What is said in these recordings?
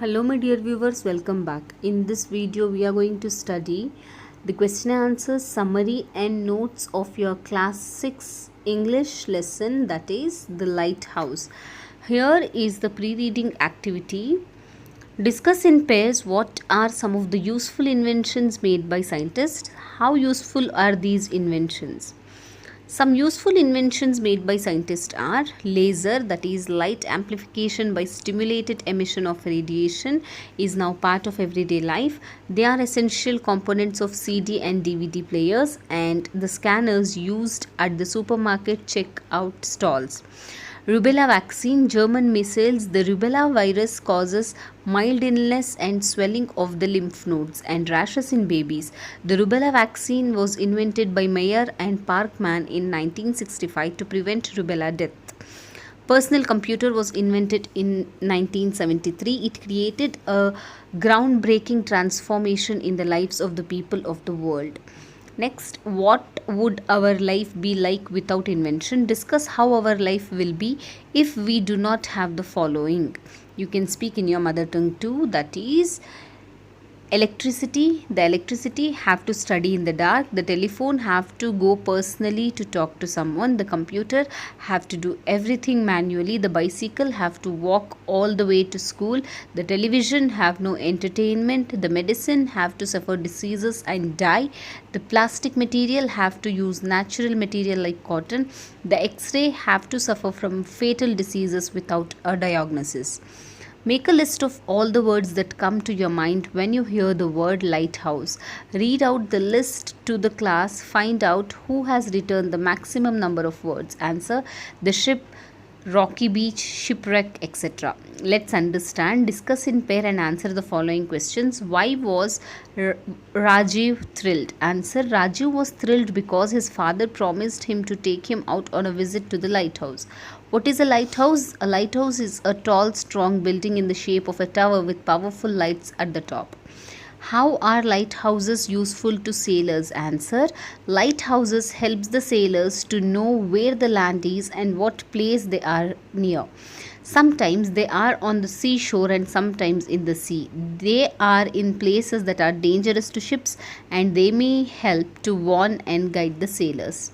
Hello my dear viewers, welcome back. In this video we are going to study the question and answers summary and notes of your class 6 English lesson, that is the lighthouse. Here is the pre-reading activity. Discuss in pairs what are some of the useful inventions made by scientists. How useful are these inventions? Some useful inventions made by scientists are laser, that is light amplification by stimulated emission of radiation, is now part of everyday life. They are essential components of CD and DVD players and the scanners used at the supermarket checkout stalls. Rubella vaccine, German measles. The rubella virus causes mild illness and swelling of the lymph nodes and rashes in babies. The rubella vaccine was invented by Meyer and Parkman in 1965 to prevent rubella death. Personal computer was invented in 1973. It created a groundbreaking transformation in the lives of the people of the world. Next, what would our life be like without invention? Discuss how our life will be if we do not have the following. You can speak in your mother tongue too, that is electricity. The electricity have to study in the dark. The telephone have to go personally to talk to someone. The computer have to do everything manually. The bicycle have to walk all the way to school. The television have no entertainment. The medicine have to suffer diseases and die. The plastic material have to use natural material like cotton. The x-ray have to suffer from fatal diseases without a diagnosis. Make a list of all the words that come to your mind when you hear the word lighthouse. Read out the list to the class. Find out who has written the maximum number of words. Answer: the ship, rocky beach, shipwreck, etc. Let's understand. Discuss in pair and answer the following questions. Why was Rajiv thrilled? Answer: Rajiv was thrilled because his father promised him to take him out on a visit to the lighthouse. What is a lighthouse? A lighthouse is a tall, strong building in the shape of a tower with powerful lights at the top. How are lighthouses useful to sailors? Answer: lighthouses helps the sailors to know where the land is and what place they are near. Sometimes they are on the seashore and sometimes in the sea. They are in places that are dangerous to ships and they may help to warn and guide the sailors.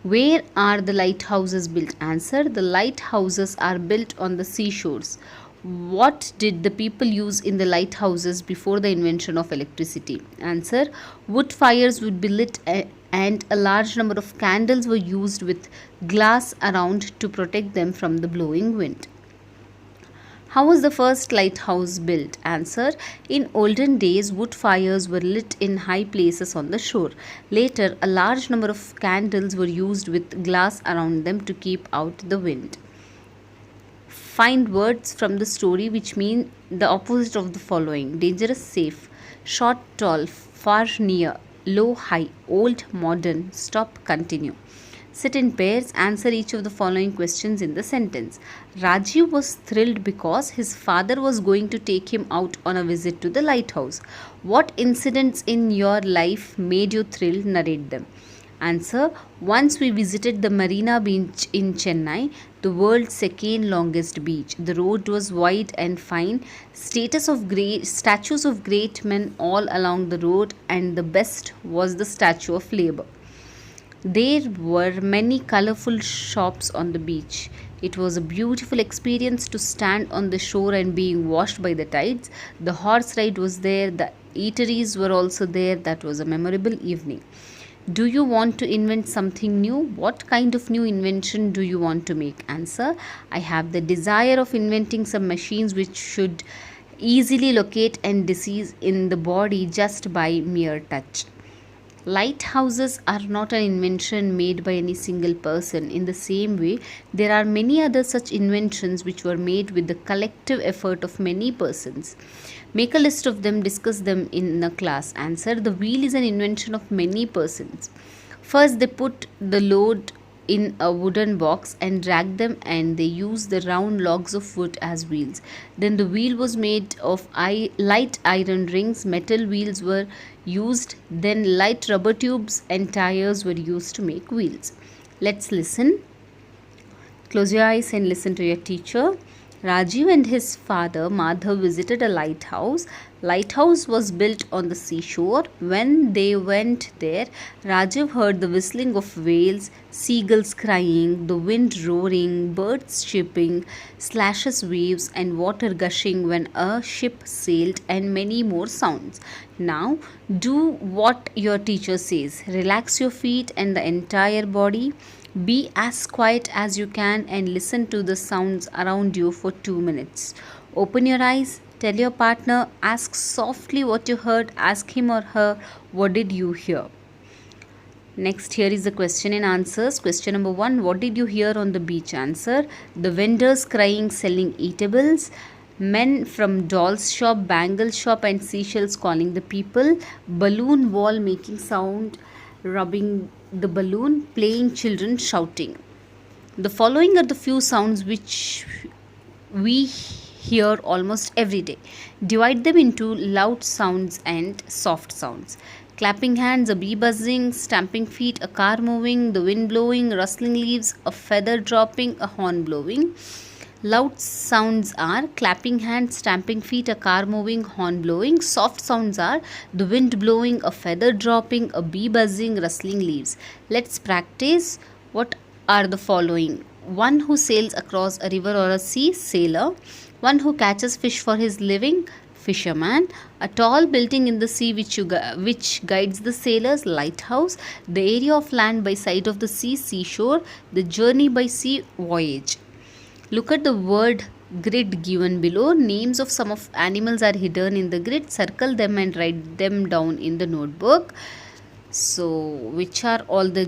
Where are the lighthouses built? Answer: the lighthouses are built on the seashores. What did the people use in the lighthouses before the invention of electricity? Answer: wood fires would be lit and a large number of candles were used with glass around to protect them from the blowing wind. How was the first lighthouse built? Answer: in olden days, wood fires were lit in high places on the shore. Later, a large number of candles were used with glass around them to keep out the wind. Find words from the story which mean the opposite of the following: dangerous, safe; short, tall; far, near; low, high; old, modern; stop, continue. Sit in pairs. Answer each of the following questions in the sentence. Rajiv was thrilled because his father was going to take him out on a visit to the lighthouse. What incidents in your life made you thrilled? Narrate them. Answer: once we visited the Marina Beach in Chennai, the world's second longest beach. The road was wide and fine. Statues of great men all along the road, and the best was the Statue of Labour. There were many colorful shops on the beach. It was a beautiful experience to stand on the shore and being washed by the tides. The horse ride was there. The eateries were also there. That was a memorable evening. Do you want to invent something new? What kind of new invention do you want to make? Answer: I have the desire of inventing some machines which should easily locate and disease in the body just by mere touch. Lighthouses are not an invention made by any single person. In the same way, there are many other such inventions which were made with the collective effort of many persons. Make a list of them, discuss them in a class. Answer: the wheel is an invention of many persons. First, they put the load in a wooden box and dragged them, and they used the round logs of wood as wheels. Then the wheel was made of light iron rings. Metal wheels were used. Then light rubber tubes and tires were used to make wheels. Let's listen. Close your eyes and listen to your teacher. Rajiv and his father Madhav visited a lighthouse. Lighthouse was built on the seashore. When they went there, Rajiv heard the whistling of whales, seagulls crying, the wind roaring, birds chirping, slashes waves and water gushing when a ship sailed, and many more sounds. Now, do what your teacher says. Relax your feet and the entire body. Be as quiet as you can and listen to the sounds around you for 2 minutes. Open your eyes, tell your partner, ask softly what you heard, ask him or her, what did you hear? Next, here is the question and answers. Question number 1, what did you hear on the beach? Answer: the vendors crying, selling eatables. Men from doll's shop, bangle shop, and seashells calling the people. Balloon wall making sound, rubbing the balloon, playing, children shouting. The following are the few sounds which we hear almost every day. Divide them into loud sounds and soft sounds. Clapping hands, a bee buzzing, stamping feet, a car moving, the wind blowing, rustling leaves, a feather dropping, a horn blowing. Loud sounds are clapping hands, stamping feet, a car moving, horn blowing. Soft sounds are the wind blowing, a feather dropping, a bee buzzing, rustling leaves. Let's practice. What are the following? One who sails across a river or a sea, sailor. One who catches fish for his living, fisherman. A tall building in the sea which guides the sailors, lighthouse. The area of land by side of the sea, seashore. The journey by sea, voyage. Look at the word grid given below. Names of some of animals are hidden in the grid. Circle them and write them down in the notebook. So, which are all the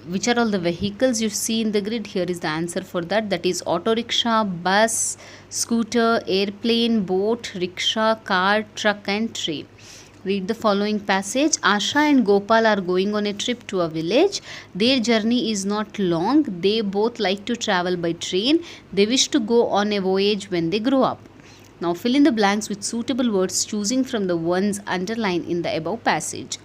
vehicles you see in the grid? Here is the answer for that. That is auto rickshaw, bus, scooter, airplane, boat, rickshaw, car, truck, and train. Read the following passage. Asha and Gopal are going on a trip to a village. Their journey is not long. They both like to travel by train. They wish to go on a voyage when they grow up. Now fill in the blanks with suitable words, choosing from the ones underlined in the above passage.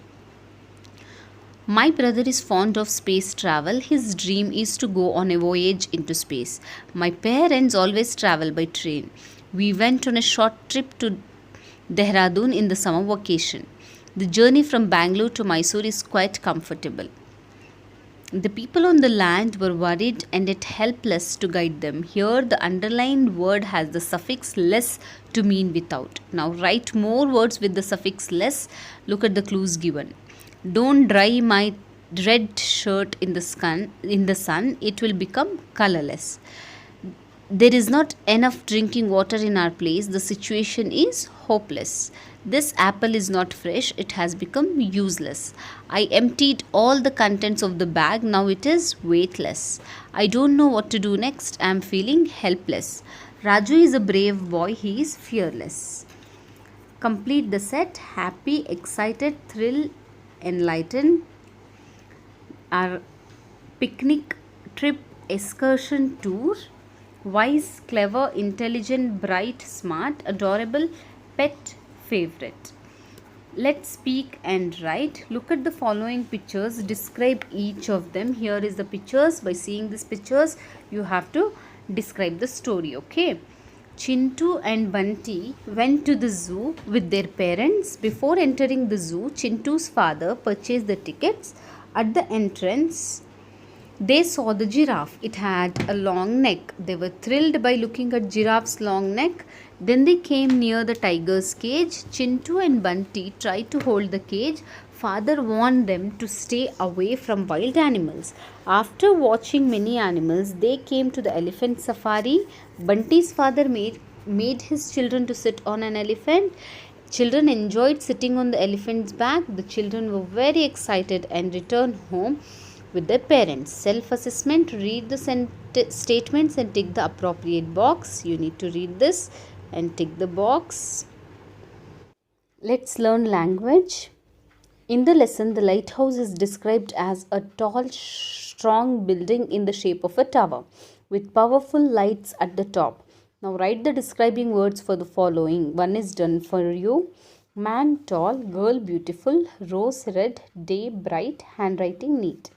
My brother is fond of space travel. His dream is to go on a voyage into space. My parents always travel by train. We went on a short trip to Dehradun in the summer vacation. The journey from Bangalore to Mysore is quite comfortable. The people on the land were worried and yet helpless to guide them. Here the underlined word has the suffix less to mean without. Now write more words with the suffix less. Look at the clues given. Don't dry my red shirt in the sun, it will become colorless. There is not enough drinking water in our place. The situation is hopeless. This apple is not fresh. It has become useless. I emptied all the contents of the bag. Now it is weightless. I don't know what to do next. I am feeling helpless. Raju is a brave boy. He is fearless. Complete the set. Happy, excited, thrill, enlightened. Our picnic trip, excursion, tour. Wise, clever, intelligent, bright, smart, adorable, pet, favorite. Let's speak and write. Look at the following pictures. Describe each of them. Here is the pictures. By seeing these pictures, you have to describe the story. Okay. Chintu and Bunty went to the zoo with their parents. Before entering the zoo, Chintu's father purchased the tickets. At the entrance, they saw the giraffe. It had a long neck. They were thrilled by looking at giraffe's long neck. Then they came near the tiger's cage. Chintu and Bunty tried to hold the cage. Father warned them to stay away from wild animals. After watching many animals, they came to the elephant safari. Bunty's father made his children to sit on an elephant. Children enjoyed sitting on the elephant's back. The children were very excited and returned home with their parents. Self-assessment. Read the statements and tick the appropriate box. You need to read this and tick the box. Let's learn language. In the lesson, the lighthouse is described as a tall, strong building in the shape of a tower with powerful lights at the top. Now write the describing words for the following. One is done for you. Man tall, girl beautiful, rose red, day bright, handwriting neat.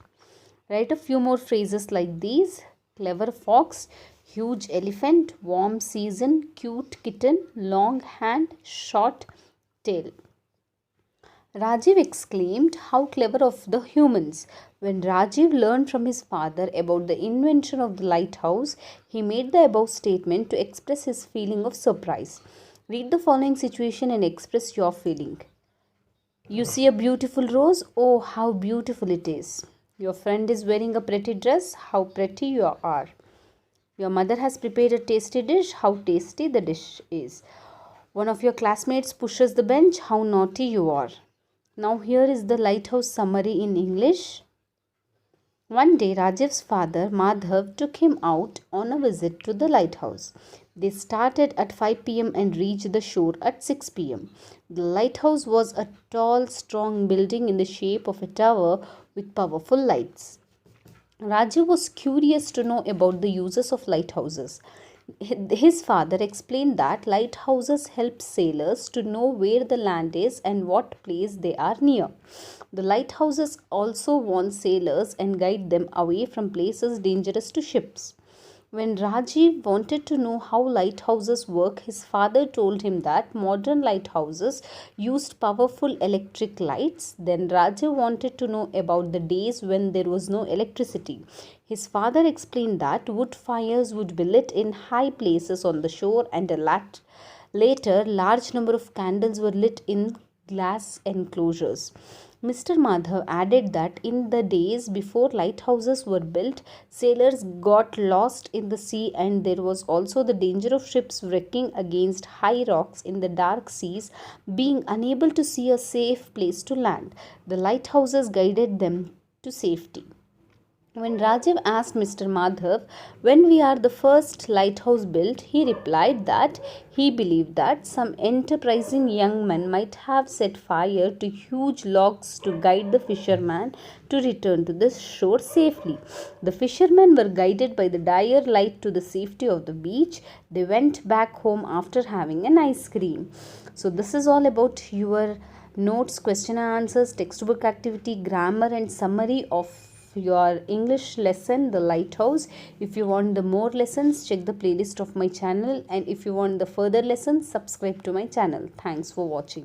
Write a few more phrases like these. Clever fox, Huge elephant, warm season, cute kitten, long hand, short tail. Rajiv exclaimed, "How clever of the humans!" When Rajiv learned from his father about the invention of the lighthouse, he made the above statement to express his feeling of surprise. Read the following situation and express your feeling. You see a beautiful rose? Oh, how beautiful it is. Your friend is wearing a pretty dress? How pretty you are. Your mother has prepared a tasty dish? How tasty the dish is. One of your classmates pushes the bench? How naughty you are. Now here is the lighthouse summary in English. One day Rajiv's father Madhav took him out on a visit to the lighthouse. They started at 5 p.m. and reached the shore at 6 p.m. The lighthouse was a tall, strong building in the shape of a tower with powerful lights. Rajiv was curious to know about the uses of lighthouses. His father explained that lighthouses help sailors to know where the land is and what place they are near. The lighthouses also warn sailors and guide them away from places dangerous to ships. When Rajiv wanted to know how lighthouses work, his father told him that modern lighthouses used powerful electric lights. Then Rajiv wanted to know about the days when there was no electricity. His father explained that wood fires would be lit in high places on the shore, and later large number of candles were lit in glass enclosures. Mr. Madhav added that in the days before lighthouses were built, sailors got lost in the sea, and there was also the danger of ships wrecking against high rocks in the dark seas, being unable to see a safe place to land. The lighthouses guided them to safety. When Rajiv asked Mr. Madhav when we are the first lighthouse built, he replied that he believed that some enterprising young man might have set fire to huge logs to guide the fishermen to return to the shore safely. The fishermen were guided by the dire light to the safety of the beach. They went back home after having an ice cream. So this is all about your notes, question and answers, textbook activity, grammar and summary of your English lesson, The Lighthouse. If you want the more lessons, check the playlist of my channel, and if you want the further lessons, subscribe to my channel. Thanks for watching.